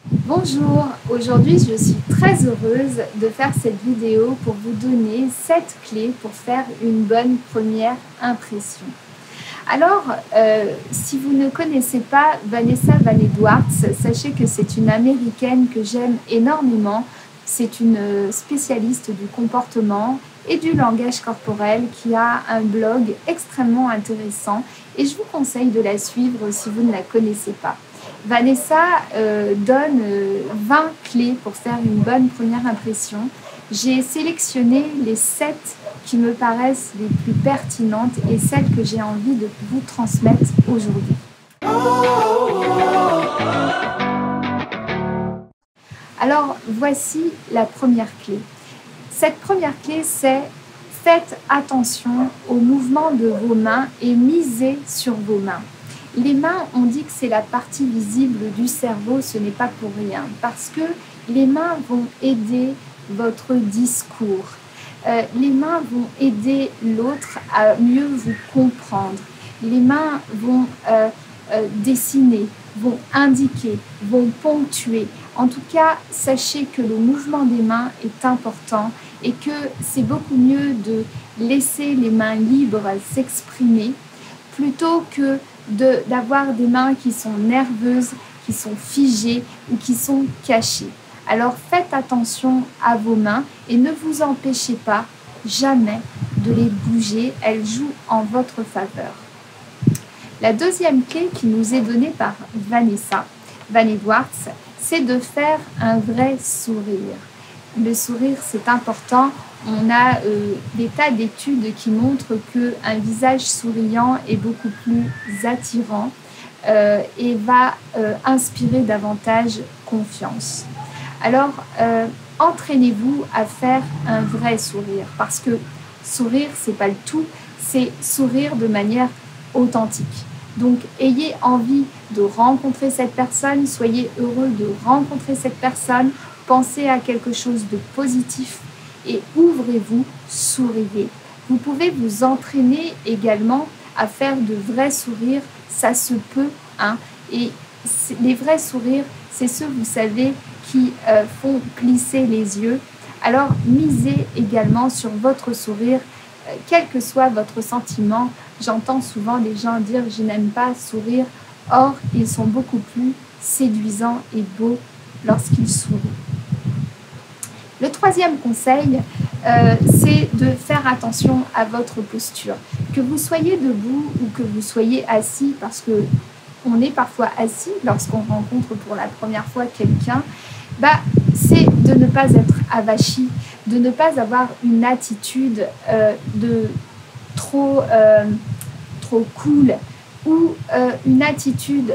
Bonjour, aujourd'hui je suis très heureuse de faire cette vidéo pour vous donner 7 clés pour faire une bonne première impression. Alors, si vous ne connaissez pas Vanessa Van Edwards, sachez que c'est une américaine que j'aime énormément. C'est une spécialiste du comportement et du langage corporel qui a un blog extrêmement intéressant et je vous conseille de la suivre si vous ne la connaissez pas. Vanessa donne 20 clés pour faire une bonne première impression. J'ai sélectionné les 7 qui me paraissent les plus pertinentes et celles que j'ai envie de vous transmettre aujourd'hui. Alors, voici la première clé. Cette première clé, c'est faites attention au mouvement de vos mains et misez sur vos mains. Les mains, on dit que c'est la partie visible du cerveau, ce n'est pas pour rien, parce que les mains vont aider votre discours. Les mains vont aider l'autre à mieux vous comprendre. Les mains vont dessiner, vont indiquer, vont ponctuer. En tout cas, sachez que le mouvement des mains est important et que c'est beaucoup mieux de laisser les mains libres s'exprimer plutôt que d'avoir des mains qui sont nerveuses, qui sont figées ou qui sont cachées. Alors faites attention à vos mains et ne vous empêchez pas jamais de les bouger, elles jouent en votre faveur. La deuxième clé qui nous est donnée par Vanessa Van Edwards, c'est de faire un vrai sourire. Le sourire, c'est important. On a des tas d'études qui montrent qu'un visage souriant est beaucoup plus attirant et va inspirer davantage confiance. Alors, entraînez-vous à faire un vrai sourire parce que sourire, c'est pas le tout, c'est sourire de manière authentique. Donc, ayez envie de rencontrer cette personne, soyez heureux de rencontrer cette personne, pensez à quelque chose de positif et ouvrez-vous, souriez. Vous pouvez vous entraîner également à faire de vrais sourires, ça se peut, hein. Et les vrais sourires, c'est ceux, vous savez, qui font plisser les yeux. Alors, misez également sur votre sourire, quel que soit votre sentiment. J'entends souvent des gens dire « je n'aime pas sourire ». Or, ils sont beaucoup plus séduisants et beaux lorsqu'ils sourient. Le troisième conseil, c'est de faire attention à votre posture. Que vous soyez debout ou que vous soyez assis, parce qu'on est parfois assis lorsqu'on rencontre pour la première fois quelqu'un, c'est de ne pas être avachi, de ne pas avoir une attitude de trop cool ou une attitude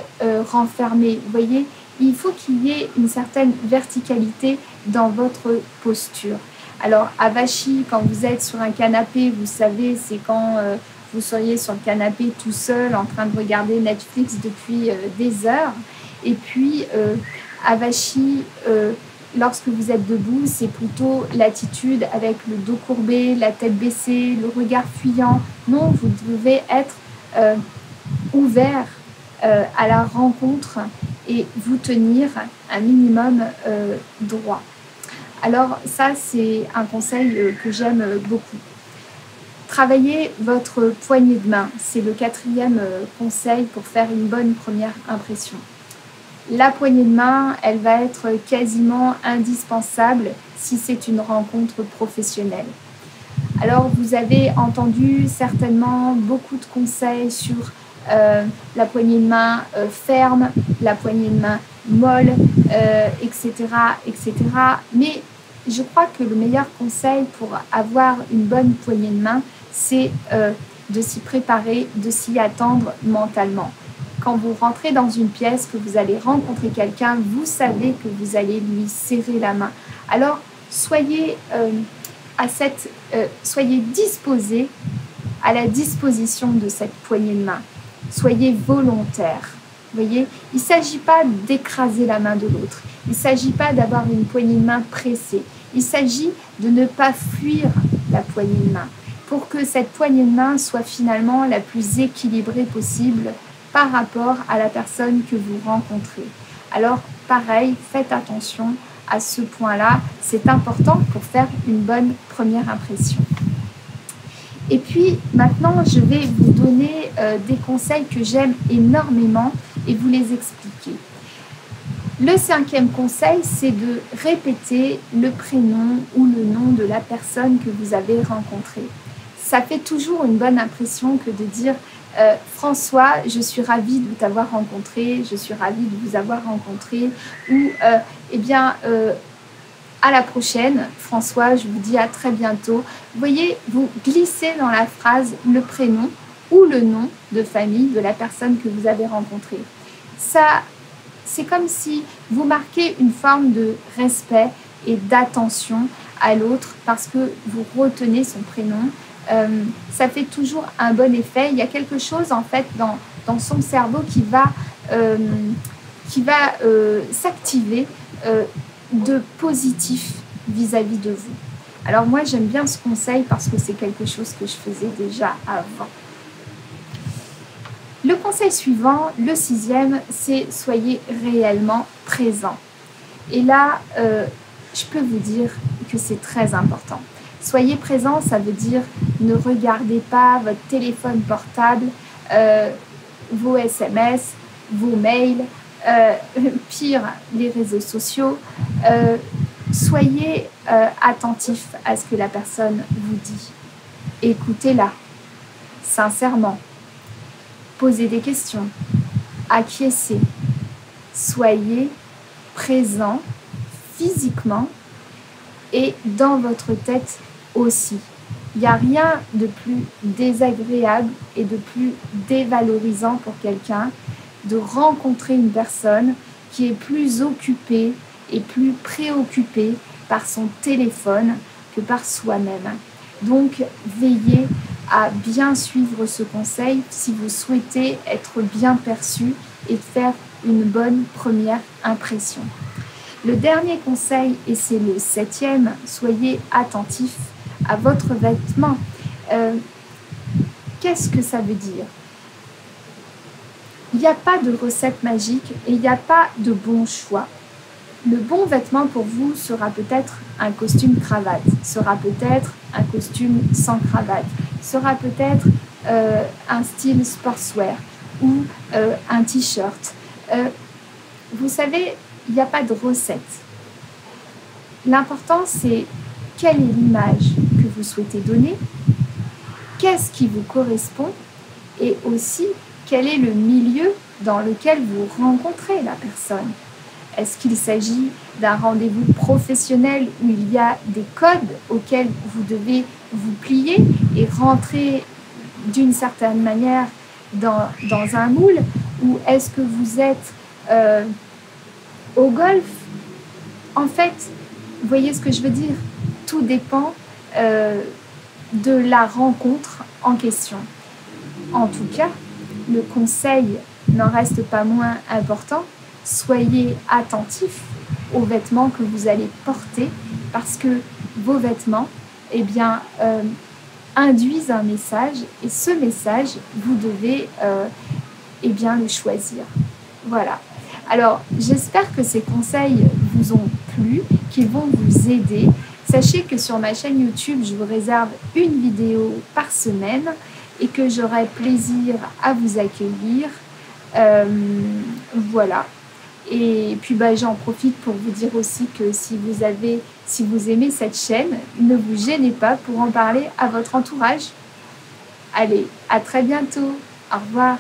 renfermée. Vous voyez, il faut qu'il y ait une certaine verticalité dans votre posture. Alors, avachi, quand vous êtes sur un canapé, vous savez, c'est quand vous seriez sur le canapé tout seul en train de regarder Netflix depuis des heures. Et puis, avachi, lorsque vous êtes debout, c'est plutôt l'attitude avec le dos courbé, la tête baissée, le regard fuyant. Non, vous devez être ouvert à la rencontre et vous tenir un minimum droit. Alors ça, c'est un conseil que j'aime beaucoup. Travaillez votre poignée de main, c'est le quatrième conseil pour faire une bonne première impression. La poignée de main, elle va être quasiment indispensable si c'est une rencontre professionnelle. Alors, vous avez entendu certainement beaucoup de conseils sur la poignée de main ferme, la poignée de main molle, etc., etc. Mais je crois que le meilleur conseil pour avoir une bonne poignée de main, c'est de s'y préparer, de s'y attendre mentalement. Quand vous rentrez dans une pièce, que vous allez rencontrer quelqu'un, vous savez que vous allez lui serrer la main. Alors, soyez disposés à la disposition de cette poignée de main. Soyez volontaire. Vous voyez, il ne s'agit pas d'écraser la main de l'autre. Il ne s'agit pas d'avoir une poignée de main pressée. Il s'agit de ne pas fuir la poignée de main pour que cette poignée de main soit finalement la plus équilibrée possible par rapport à la personne que vous rencontrez. Alors, pareil, faites attention à ce point-là. C'est important pour faire une bonne première impression. Et puis maintenant, je vais vous donner des conseils que j'aime énormément et vous les expliquer. Le 5e conseil, c'est de répéter le prénom ou le nom de la personne que vous avez rencontrée. Ça fait toujours une bonne impression que de dire François, je suis ravie de t'avoir rencontré, je suis ravie de vous avoir rencontré, ou à la prochaine, François, je vous dis à très bientôt. Vous voyez, vous glissez dans la phrase le prénom ou le nom de famille de la personne que vous avez rencontrée. Ça, c'est comme si vous marquez une forme de respect et d'attention à l'autre parce que vous retenez son prénom. Ça fait toujours un bon effet. Il y a quelque chose en fait dans son cerveau qui va s'activer de positif vis-à-vis de vous. Alors moi j'aime bien ce conseil parce que c'est quelque chose que je faisais déjà avant. Le conseil suivant, le 6e, c'est soyez réellement présent. Et là, je peux vous dire que c'est très important. Soyez présent, ça veut dire ne regardez pas votre téléphone portable, vos SMS, vos mails, pire, les réseaux sociaux. Soyez attentif à ce que la personne vous dit. Écoutez-la, sincèrement. Posez des questions, acquiescez. Soyez présent physiquement et dans votre tête aussi. Il n'y a rien de plus désagréable et de plus dévalorisant pour quelqu'un de rencontrer une personne qui est plus occupée et plus préoccupée par son téléphone que par soi-même. Donc, veillez à bien suivre ce conseil si vous souhaitez être bien perçu et faire une bonne première impression. Le dernier conseil, et c'est le 7e, soyez attentif à votre vêtement. Qu'est-ce que ça veut dire? Il n'y a pas de recette magique et il n'y a pas de bon choix. Le bon vêtement pour vous sera peut-être un costume cravate, sera peut-être un costume sans cravate, sera peut-être un style sportswear ou un t-shirt. Vous savez, il n'y a pas de recette. L'important, c'est quelle est l'image que vous souhaitez donner, qu'est-ce qui vous correspond et aussi quel est le milieu dans lequel vous rencontrez la personne. Est-ce qu'il s'agit d'un rendez-vous professionnel où il y a des codes auxquels vous devez vous plier et rentrer d'une certaine manière dans un moule? Ou est-ce que vous êtes au golf? En fait, vous voyez ce que je veux dire? Tout dépend de la rencontre en question. En tout cas, le conseil n'en reste pas moins important. Soyez attentifs aux vêtements que vous allez porter parce que vos vêtements induisent un message et ce message, vous devez le choisir. Voilà. Alors, j'espère que ces conseils vous ont plu, qu'ils vont vous aider. Sachez que sur ma chaîne YouTube, je vous réserve une vidéo par semaine et que j'aurai plaisir à vous accueillir. Voilà. Et puis j'en profite pour vous dire aussi que si vous aimez cette chaîne, ne vous gênez pas pour en parler à votre entourage. Allez, à très bientôt. Au revoir.